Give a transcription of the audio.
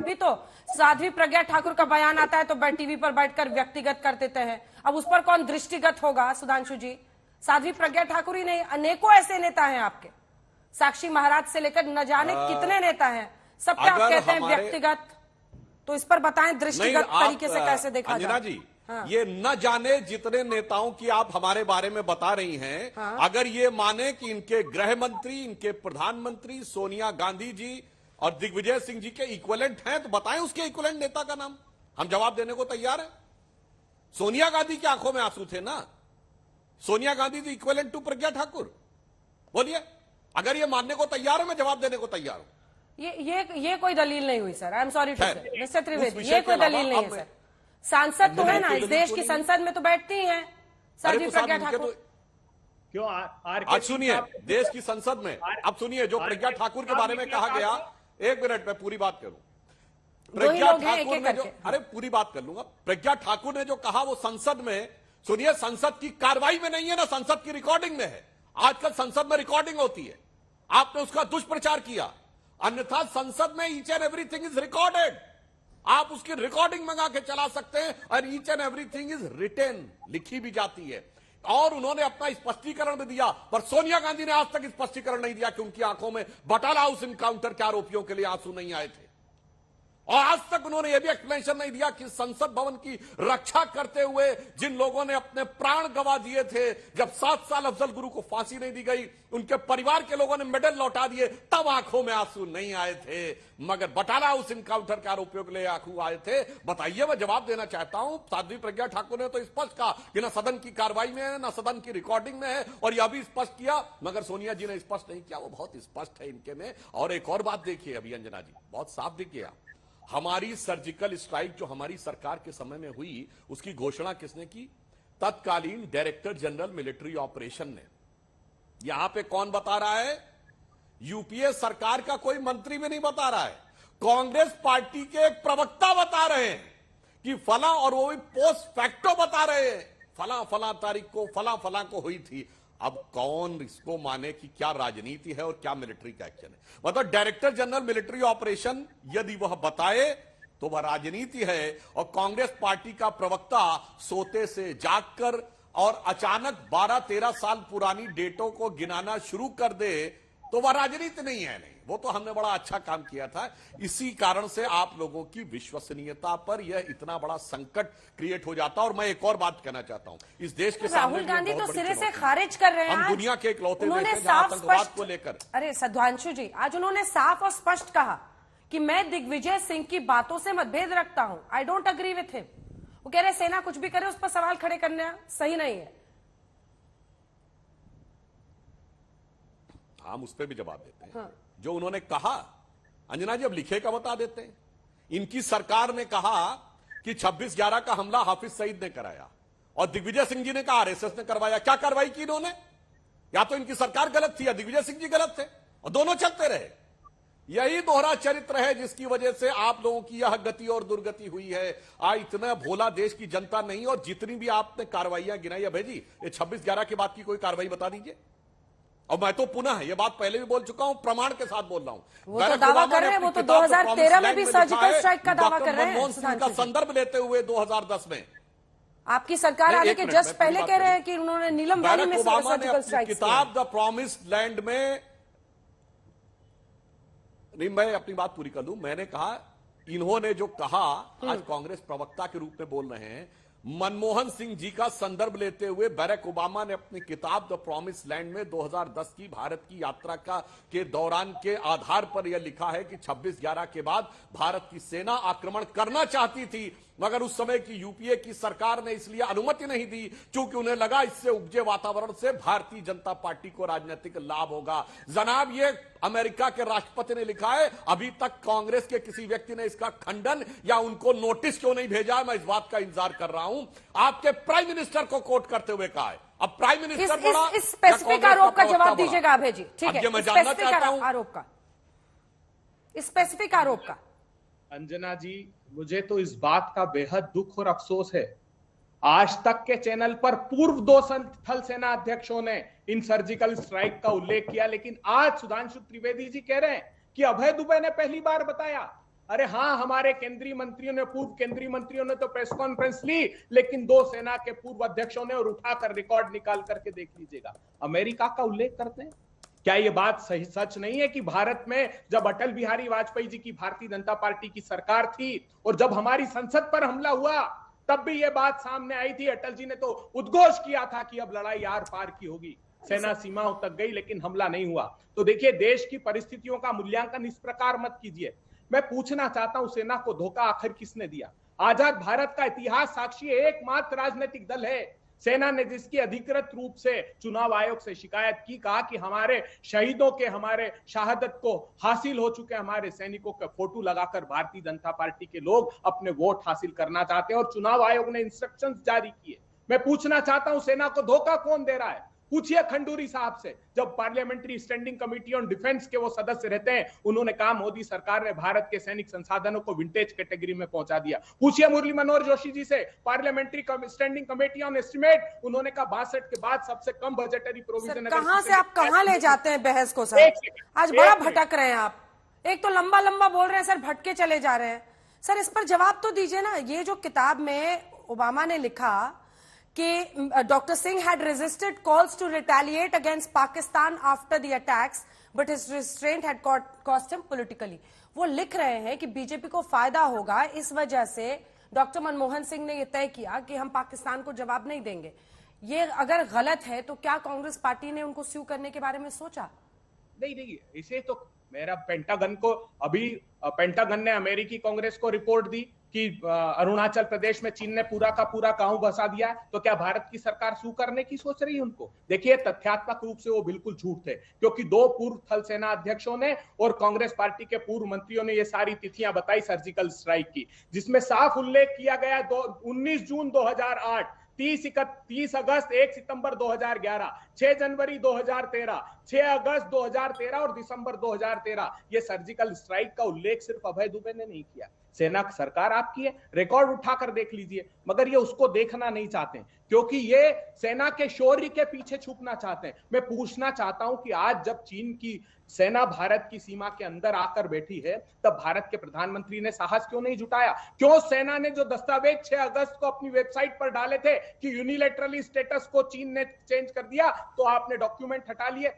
भी तो साध्वी प्रज्ञा ठाकुर का बयान आता है तो टीवी पर बैठकर व्यक्तिगत कर देते हैं। अब उस पर कौन दृष्टिगत होगा सुधांशु जी? साध्वी प्रज्ञा ठाकुर ही नहीं, अनेकों ऐसे नेता हैं आपके, साक्षी महाराज से लेकर न जाने कितने नेता हैं, सबके आप कहते हैं व्यक्तिगत। तो इस पर बताएं दृष्टिगत तरीके से कैसे देखा जाए। जी हाँ। ये न जाने जितने नेताओं की आप हमारे बारे में बता रही हैं, हाँ। अगर ये माने कि इनके गृह मंत्री, इनके प्रधानमंत्री सोनिया गांधी जी और दिग्विजय सिंह जी के इक्विवेलेंट हैं तो बताएं उसके इक्विवेलेंट नेता का नाम, हम जवाब देने को तैयार हैं। सोनिया गांधी की आंखों में आंसू थे ना, सोनिया गांधी जी इक्विवेलेंट टू प्रज्ञा ठाकुर, बोलिए। अगर ये मानने को तैयार है मैं जवाब देने को तैयार हूं। ये कोई दलील नहीं हुई sir, I am sorry to say mister Trivedi, ये कोई दलील नहीं है सर। सांसद तो है ना, इस देश की संसद में तो बैठती हैं साध्वी प्रज्ञा ठाकुर। क्यों आज सुनिए, देश की संसद में अब सुनिए जो प्रज्ञा ठाकुर के बारे में कहा गया, एक मिनट में पूरी बात करूं। प्रज्ञा ठाकुर ने जो, अरे पूरी बात कर लूंगा। प्रज्ञा ठाकुर ने जो कहा वो संसद में, सुनिए, संसद की कार्रवाई में नहीं है ना, संसद की रिकॉर्डिंग में है। आजकल संसद में रिकॉर्डिंग होती है, आपने उसका दुष्प्रचार किया, अन्यथा संसद में each and everything is recorded, आप उसकी रिकॉर्डिंग मंगा के चला सकते हैं और each and everything is written, लिखी भी जाती है। और उन्होंने अपना स्पष्टीकरण भी दिया, पर सोनिया गांधी ने आज तक स्पष्टीकरण नहीं दिया कि उनकी आंखों में बटाला हाउस इनकाउंटर के आरोपियों के लिए आंसू नहीं आए थे। और आज तक उन्होंने यह भी एक्सप्लेनेशन नहीं दिया कि संसद भवन की रक्षा करते हुए जिन लोगों ने अपने प्राण गंवा दिए थे, जब 7 साल अफजल गुरु को फांसी नहीं दी गई, उनके परिवार के लोगों ने मेडल लौटा दिए, तब आंखों में आंसू नहीं आए थे, मगर बटाला हाउस इनकाउंटर के आरोपियों के लिए आंसू आए थे। बताइए, मैं जवाब देना चाहता हूं। साध्वी प्रज्ञा ठाकुर ने तो स्पष्ट कहा कि ना सदन की कार्रवाई में है, ना सदन की रिकॉर्डिंग में है, और यह भी स्पष्ट किया, मगर सोनिया जी ने स्पष्ट नहीं किया। वो बहुत स्पष्ट है इनके में। और एक और बात देखिए अभी अंजना जी, बहुत साफ देखिए, हमारी सर्जिकल स्ट्राइक जो हमारी सरकार के समय में हुई, उसकी घोषणा किसने की? तत्कालीन डायरेक्टर जनरल मिलिट्री ऑपरेशन ने। यहां पे कौन बता रहा है? यूपीए सरकार का कोई मंत्री भी नहीं बता रहा है, कांग्रेस पार्टी के एक प्रवक्ता बता रहे हैं कि फला, और वो भी पोस्ट फैक्टो बता रहे हैं, फला फला तारीख को फला फला को हुई थी। अब कौन इसको माने कि क्या राजनीति है और क्या मिलिट्री का एक्शन है? मतलब डायरेक्टर जनरल मिलिट्री ऑपरेशन यदि वह बताए तो वह राजनीति है, और कांग्रेस पार्टी का प्रवक्ता सोते से जागकर और अचानक 12-13 साल पुरानी डेटों को गिनाना शुरू कर दे तो वह राजनीति नहीं है। नहीं, वो तो हमने बड़ा अच्छा काम किया था। इसी कारण से आप लोगों की विश्वसनीयता पर यह इतना बड़ा संकट क्रिएट हो जाता है। और मैं एक और बात कहना चाहता हूं, इस देश के राहुल गांधी तो सिरे से खारिज कर रहे हैं। हम दुनिया के इकलौते देश हैं जहां आतंकवाद को लेकर, अरे सुधांशु जी, आज उन्होंने साफ और स्पष्ट कहा कि मैं दिग्विजय सिंह की बातों से मतभेद रखता हूं, I don't agree with him. वो कह रहे सेना कुछ भी करे उस पर सवाल खड़े करना सही नहीं है। हम उस पर भी जवाब देते हैं। हाँ। जो उन्होंने कहा, अंजना जी अब लिखे का बता देते हैं। इनकी सरकार ने कहा कि 26/11 का हमला हाफिज सईद ने कराया, और दिग्विजय सिंह जी ने कहा आरएसएस ने करवाया। क्या कार्रवाई की इन्होंने? या तो इनकी सरकार गलत थी या दिग्विजय सिंह जी गलत थे, और दोनों चलते रहे। यही दोहरा चरित्र है जिसकी वजह से आप लोगों की यह गति और दुर्गति हुई है। इतना भोला देश की जनता नहीं। और जितनी भी आपने कार्रवाइयां गिनाई है भेजी, ये 26/11 के बाद की कोई कार्रवाई बता दीजिए। और मैं तो पुनः ये बात पहले भी बोल चुका हूं, प्रमाण के साथ बोल रहा हूं। वो तो दावा कर रहे हैं, वो तो 2013 में भी सर्जिकल स्ट्राइक का दावा कर रहे हैं। मनमोहन सिंह का संदर्भ लेते हुए 2010 में आपकी सरकार आने के जस्ट पहले कह रहे हैं कि उन्होंने नीलम वैली में सर्जिकल स्ट्राइक किताब द प्रॉमिस्ड लैंड में, नहीं मैं अपनी बात पूरी कर लूं। मैंने कहा, इन्होंने जो कहा, आज कांग्रेस प्रवक्ता के रूप में बोल रहे हैं, मनमोहन सिंह जी का संदर्भ लेते हुए बैरक ओबामा ने अपनी किताब द प्रॉमिस लैंड में 2010 की भारत की यात्रा के दौरान के आधार पर यह लिखा है कि 26/11 के बाद भारत की सेना आक्रमण करना चाहती थी, मगर उस समय की यूपीए की सरकार ने इसलिए अनुमति नहीं दी क्योंकि उन्हें लगा इससे उपजे वातावरण से भारतीय जनता पार्टी को राजनीतिक लाभ होगा। जनाब, ये अमेरिका के राष्ट्रपति ने लिखा है। अभी तक कांग्रेस के किसी व्यक्ति ने इसका खंडन या उनको नोटिस क्यों नहीं भेजा? मैं इस बात का इंतजार कर रहा हूं। आपके प्राइम मिनिस्टर को कोट करते हुए कहा है। अब प्राइम मिनिस्टर इस स्पेसिफिक आरोप का जवाब दीजिएगा अभय जी, ठीक है? मैं जानना चाहता हूं आरोप का, स्पेसिफिक आरोप का। अंजना जी, मुझे तो इस बात का बेहद दुख और अफसोस है, आज तक के चैनल पर पूर्व 2 थल सेना अध्यक्षों ने इन सर्जिकल स्ट्राइक का उल्लेख किया, लेकिन आज सुधांशु त्रिवेदी जी कह रहे हैं कि अभय दुबे ने पहली बार बताया। अरे हाँ, हमारे केंद्रीय मंत्रियों ने, पूर्व केंद्रीय मंत्रियों ने तो प्रेस कॉन्फ्रेंस ली, लेकिन 2 सेना के पूर्व अध्यक्षों ने और उठाकर रिकॉर्ड निकाल करके देख लीजिएगा, अमेरिका का उल्लेख करते हैं। क्या ये बात सही सच नहीं है कि भारत में जब अटल बिहारी वाजपेयी जी की भारतीय जनता पार्टी की सरकार थी और जब हमारी संसद पर हमला हुआ तब भी ये बात सामने आई थी, अटल जी ने तो उद्घोष किया था कि अब लड़ाई आर पार की होगी, सेना सीमाओं तक गई लेकिन हमला नहीं हुआ। तो देखिए, देश की परिस्थितियों का मूल्यांकन इस प्रकार मत कीजिए। मैं पूछना चाहता हूं, सेना को धोखा आखिर किसने दिया? आजाद भारत का इतिहास साक्षी एकमात्र राजनीतिक दल है सेना ने जिसकी अधिकृत रूप से चुनाव आयोग से शिकायत की, कहा कि हमारे शहीदों के, हमारे शहादत को हासिल हो चुके हमारे सैनिकों का फोटो लगाकर भारतीय जनता पार्टी के लोग अपने वोट हासिल करना चाहते हैं और चुनाव आयोग ने इंस्ट्रक्शंस जारी किए। मैं पूछना चाहता हूं, सेना को धोखा कौन दे रहा है? पूछिए खंडूरी साहब से, जब parliamentary standing committee on defence के वो सदस्य रहते हैं, उन्होंने कहा मोदी सरकार ने भारत के सैनिक संसाधनों को विंटेज कैटेगरी में पहुंचा दिया। पूछिए मुरली मनोहर जोशी जी से, parliamentary standing committee on estimate, उन्होंने कहा 62 के बाद सबसे कम बजटरी प्रोविजन। कहां से आप कहां ले जाते हैं बहस को सर? आज बड़ा भटक रहे हैं आप, एक तो लंबा लंबा बोल रहे हैं सर, भटके चले जा रहे हैं सर। इस पर जवाब तो दीजिए ना। ये जो किताब में ओबामा ने लिखा कि doctor Singh had resisted calls to retaliate against Pakistan after the attacks, but his restraint had cost him politically. वो लिख रहे हैं कि बीजेपी को फायदा होगा, इस वजह से डॉक्टर मनमोहन सिंह ने यह तय किया कि हम पाकिस्तान को जवाब नहीं देंगे। ये अगर गलत है तो क्या कांग्रेस पार्टी ने उनको स्यू करने के बारे में सोचा? नहीं, इसे तो मेरा पेंटागन को, अभी पेंटागन ने अमेरिकी कांग्रेस को रिपोर्ट दी कि अरुणाचल प्रदेश में चीन ने पूरा का पूरा गांव बसा दिया है, तो क्या भारत की सरकार सू करने की सोच रही है उनको? देखिए, तथ्यात्मक रूप से वो बिल्कुल झूठ थे, क्योंकि 2 पूर्व थल सेना अध्यक्षों ने और कांग्रेस पार्टी के पूर्व मंत्रियों ने ये सारी तिथियां बताई सर्जिकल स्ट्राइक की, जिसमें साफ उल्लेख किया गया 19 जून 2008, 30 अगस्त, 1 सितंबर 2011, 6 जनवरी 2013, 6 अगस्त 2013 और दिसंबर 2013। ये सर्जिकल स्ट्राइक का उल्लेख सिर्फ अभय दुबे ने नहीं किया। सेना सरकार आपकी है, रिकॉर्ड उठाकर देख लीजिए, मगर ये उसको देखना नहीं चाहते क्योंकि ये सेना के शौर्य के पीछे छुपना चाहते हैं। मैं पूछना चाहता हूं कि आज जब चीन की सेना भारत की सीमा के अंदर आकर बैठी है, तब भारत के प्रधानमंत्री ने साहस क्यों नहीं जुटाया? क्यों सेना ने जो दस्तावेज 6 अगस्त को अपनी वेबसाइट पर डाले थे कि यूनिलैटरली स्टेटस को चीन ने चेंज कर दिया, तो आपने डॉक्यूमेंट हटा लिए?